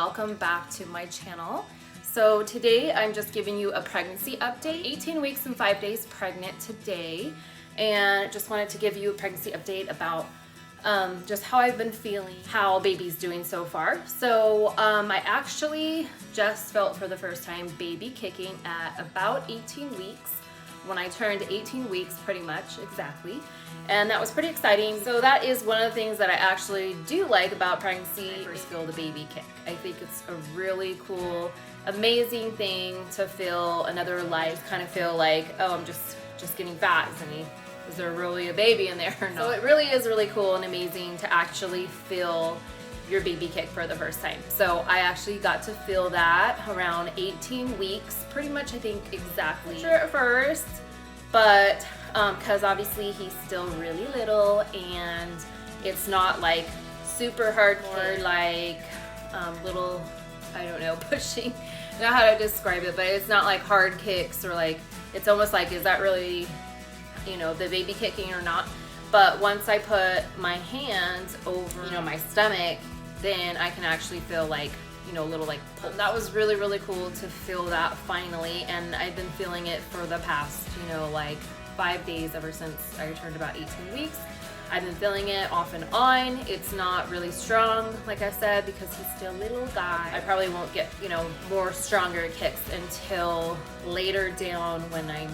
welcome back to my channel. So today I'm just giving you a pregnancy update. 18 weeks and 5 days pregnant today, and just wanted to give you a pregnancy update about just how I've been feeling, how baby's doing so far. So I actually just felt for the first time baby kicking at about 18 weeks, when I turned 18 weeks pretty much exactly. And that was pretty exciting. So that is one of the things that I actually do like about pregnancy. First feel the baby kick. I think it's a really cool, amazing thing to feel another life, kind of feel like, oh, I'm just getting fat. Is there really a baby in there or not? So it really is really cool and amazing to actually feel your baby kick for the first time. So I actually got to feel that around 18 weeks, pretty much I think exactly. Sure at first, but because obviously he's still really little and it's not like super hardcore, like little, I don't know, pushing, I don't know how to describe it, but it's not like hard kicks or like, it's almost like, is that really, you know, the baby kicking or not? But once I put my hands over, you know, my stomach, then I can actually feel like, you know, a little like pull. That was really, really cool to feel that finally, and I've been feeling it for the past, you know, like 5 days ever since I turned about 18 weeks. I've been feeling it off and on. It's not really strong, like I said, because he's still a little guy. I probably won't get, you know, more stronger kicks until later down when I'm,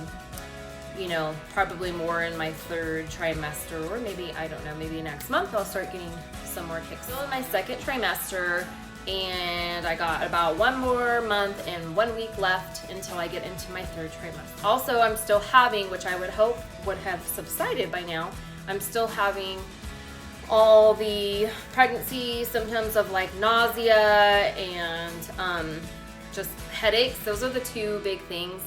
you know, probably more in my 3rd trimester, or maybe, I don't know, maybe next month I'll start getting some more kicks. Still in my 2nd trimester, and I got about 1 more month and 1 week left until I get into my 3rd trimester. Also, I'm still having, which I would hope would have subsided by now, I'm still having all the pregnancy symptoms of like nausea and just headaches. Those are the 2 big things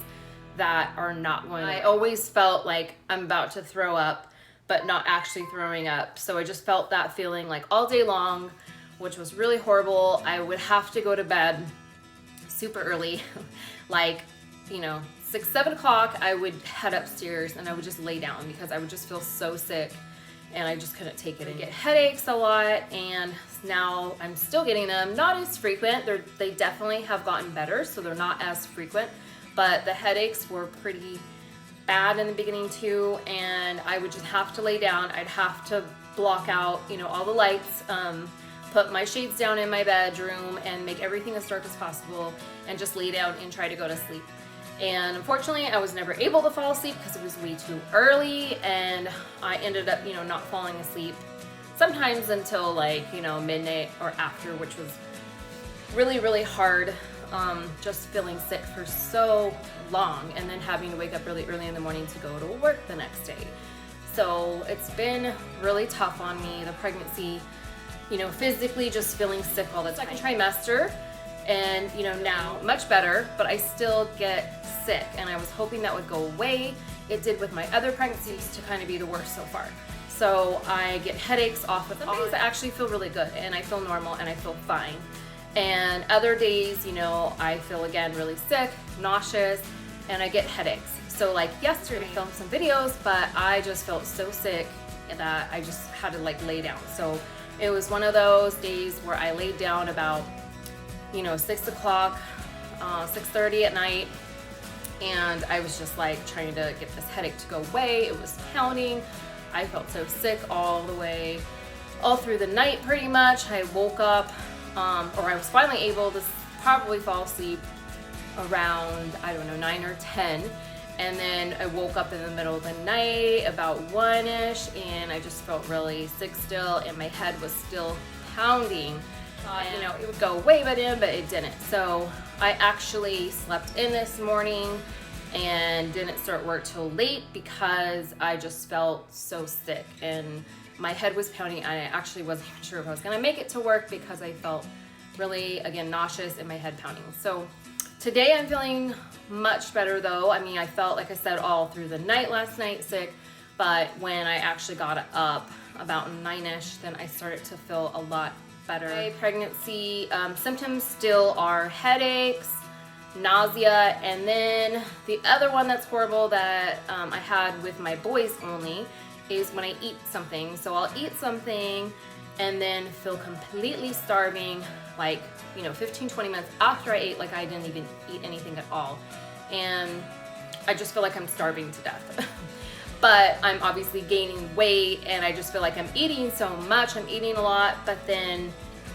that are not going. I always felt like I'm about to throw up, but not actually throwing up. So I just felt that feeling like all day long, which was really horrible. I would have to go to bed super early, like, you know, 6, 7 o'clock. I would head upstairs and I would just lay down because I would just feel so sick and I just couldn't take it. I get headaches a lot, and now I'm still getting them, not as frequent. They definitely have gotten better, so they're not as frequent, but the headaches were pretty bad in the beginning too, and I would just have to lay down. I'd have to block out, you know, all the lights, put my shades down in my bedroom and make everything as dark as possible and just lay down and try to go to sleep. And unfortunately, I was never able to fall asleep because it was way too early, and I ended up, you know, not falling asleep sometimes until like, you know, midnight or after, which was really, really hard. Just feeling sick for so long and then having to wake up really early in the morning to go to work the next day. So it's been really tough on me, the pregnancy, you know, physically just feeling sick all the time. 2nd trimester, and you know, now much better, but I still get sick, and I was hoping that would go away. It did with my other pregnancies to kind of be the worst so far. So I get headaches off of. Some days I actually feel really good and I feel normal and I feel fine. And other days, you know, I feel again really sick, nauseous, and I get headaches. So like yesterday I filmed some videos, but I just felt so sick that I just had to like lay down. So it was one of those days where I laid down about, you know, 6 o'clock, 6:30 at night, and I was just like trying to get this headache to go away. It was pounding. I felt so sick all through the night pretty much. I woke up, or I was finally able to probably fall asleep around, I don't know, 9 or 10. And then I woke up in the middle of the night about 1-ish, and I just felt really sick still, and my head was still pounding. You know, it would go away by then, but it didn't. So I actually slept in this morning and didn't start work till late because I just felt so sick and my head was pounding, and I actually wasn't even sure if I was gonna make it to work because I felt really, again, nauseous and my head pounding. So today I'm feeling much better though. I mean, I felt, like I said, all through the night last night sick, but when I actually got up about 9-ish, then I started to feel a lot better. My pregnancy symptoms still are headaches, nausea, and then the other one that's horrible that I had with my boys only is when I eat something. So I'll eat something and then feel completely starving, like, you know, 15-20 minutes after I ate, like I didn't even eat anything at all. And I just feel like I'm starving to death. But I'm obviously gaining weight, and I just feel like I'm eating so much, I'm eating a lot, but then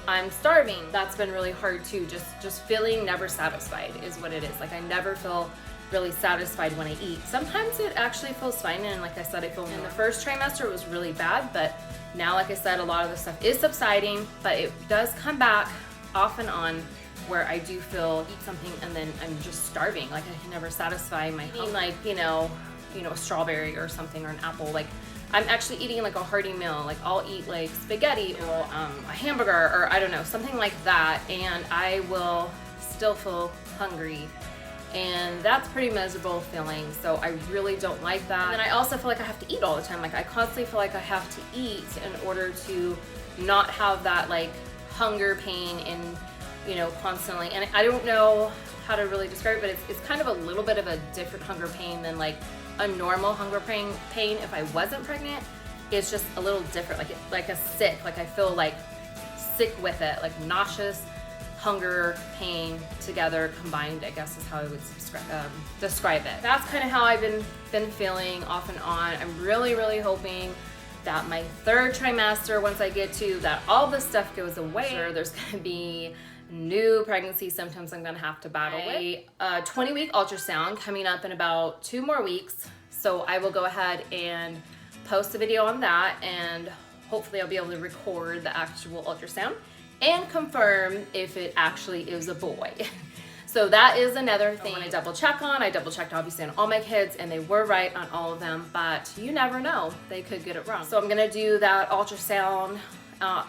I'm starving. That's been really hard too, just feeling never satisfied is what it is. Like I never feel really satisfied when I eat. Sometimes it actually feels fine, and like I said, I feel in the first trimester it was really bad, but now, like I said, a lot of the stuff is subsiding, but it does come back off and on where I do feel eat something and then I'm just starving. Like I can never satisfy my hunger. Like, you know, a strawberry or something, or an apple. Like I'm actually eating like a hearty meal. Like I'll eat like spaghetti or a hamburger, or I don't know, something like that, and I will still feel hungry. And that's pretty miserable feeling, so I really don't like that. And I also feel like I have to eat all the time. Like I constantly feel like I have to eat in order to not have that like hunger pain and, you know, constantly. And I don't know how to really describe it, but it's kind of a little bit of a different hunger pain than like a normal hunger pain if I wasn't pregnant. It's just a little different, like a sick, like I feel like sick with it, like nauseous, hunger, pain together combined, I guess is how I would describe it. That's kind of how I've been feeling off and on. I'm really hoping that my third trimester, once I get to that, all this stuff goes away. Sure, there's gonna be new pregnancy symptoms I'm gonna have to battle with. A 20-week ultrasound coming up in about 2 more weeks. So I will go ahead and post a video on that, and hopefully I'll be able to record the actual ultrasound and confirm if it actually is a boy. So that is another thing I double check on. I double checked obviously on all my kids, and they were right on all of them, but you never know, they could get it wrong. So I'm gonna do that ultrasound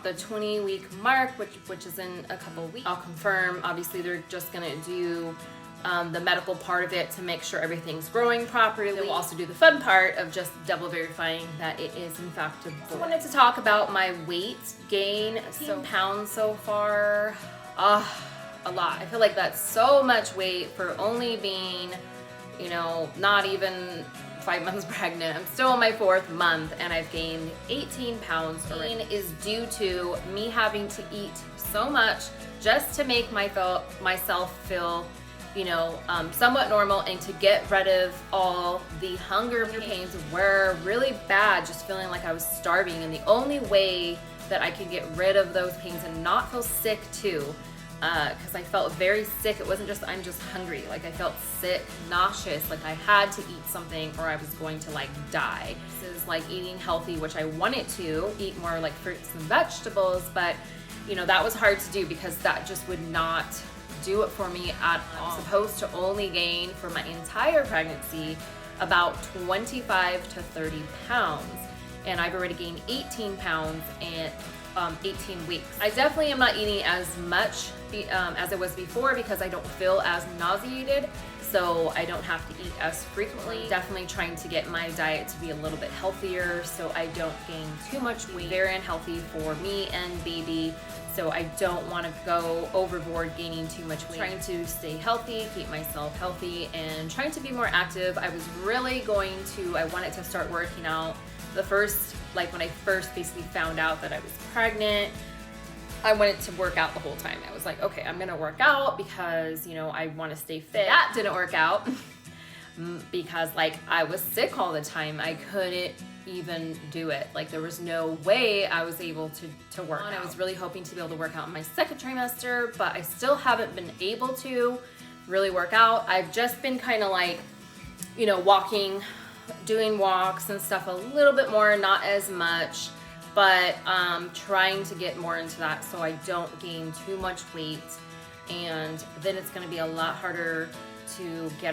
the 20-week mark, which is in a couple of weeks. I'll confirm. Obviously they're just gonna do the medical part of it to make sure everything's growing properly. We'll also do the fun part of just double verifying that it is in fact a boy. I wanted to talk about my weight gain. 18 pounds so far. A lot. I feel like that's so much weight for only being, you know, not even 5 months pregnant. I'm still in my 4th month, and I've gained 18 pounds. Gain is due to me having to eat so much just to make myself feel, you know, somewhat normal, and to get rid of all the hunger pains were really bad, just feeling like I was starving. And the only way that I could get rid of those pains and not feel sick too, because I felt very sick. It wasn't just I'm just hungry. Like I felt sick, nauseous, like I had to eat something or I was going to like die. This is like eating healthy, which I wanted to eat more like fruits and vegetables, but you know, that was hard to do because that just would not do it for me at all. I'm supposed to only gain for my entire pregnancy about 25 to 30 pounds, and I've already gained 18 pounds in 18 weeks. I definitely am not eating as much as I was before because I don't feel as nauseated, so I don't have to eat as frequently. Definitely trying to get my diet to be a little bit healthier so I don't gain too much weight. Very unhealthy for me and baby, so I don't want to go overboard gaining too much weight. Trying to stay healthy, keep myself healthy, and trying to be more active. I was really I wanted to start working out. When I first basically found out that I was pregnant, I wanted to work out the whole time. I was like, okay, I'm gonna work out because, you know, I want to stay fit. That didn't work out because like I was sick all the time. I couldn't even do it. Like there was no way I was able to work out. I was really hoping to be able to work out in my 2nd trimester, but I still haven't been able to really work out. I've just been kind of like, you know, doing walks and stuff a little bit more, not as much, but trying to get more into that so I don't gain too much weight. And then it's going to be a lot harder to get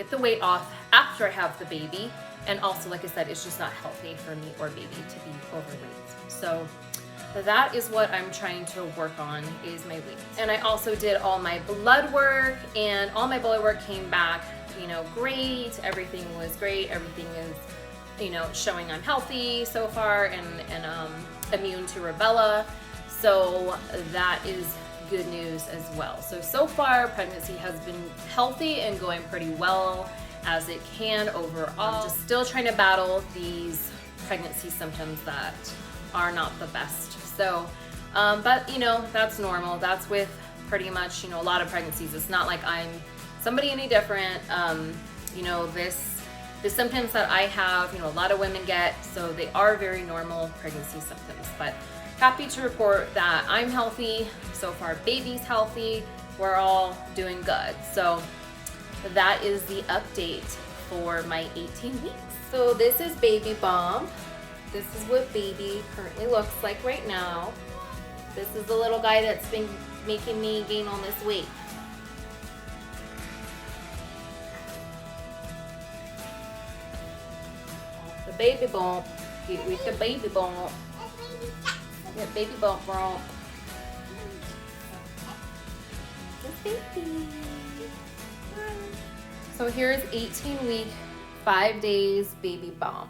the weight off after I have the baby. And also, like I said, it's just not healthy for me or baby to be overweight. So that is what I'm trying to work on, is my weight. And I also did all my blood work, and all my blood work came back, you know, great. Everything was great. Everything is, you know, showing I'm healthy so far and immune to rubella. So that is good news as well. So far pregnancy has been healthy and going pretty well as it can overall. I'm just still trying to battle these pregnancy symptoms that are not the best. So, but you know, that's normal. That's with pretty much, you know, a lot of pregnancies. It's not like I'm somebody any different. You know, the symptoms that I have, you know, a lot of women get, so they are very normal pregnancy symptoms. But happy to report that I'm healthy. So far, baby's healthy. We're all doing good. So that is the update for my 18 weeks. So this is baby bump. This is what baby currently looks like right now. This is the little guy that's been making me gain all this weight. The baby bump. Get with the baby bump. Get baby bump romp. This baby. So here's 18 week, 5 days baby bump.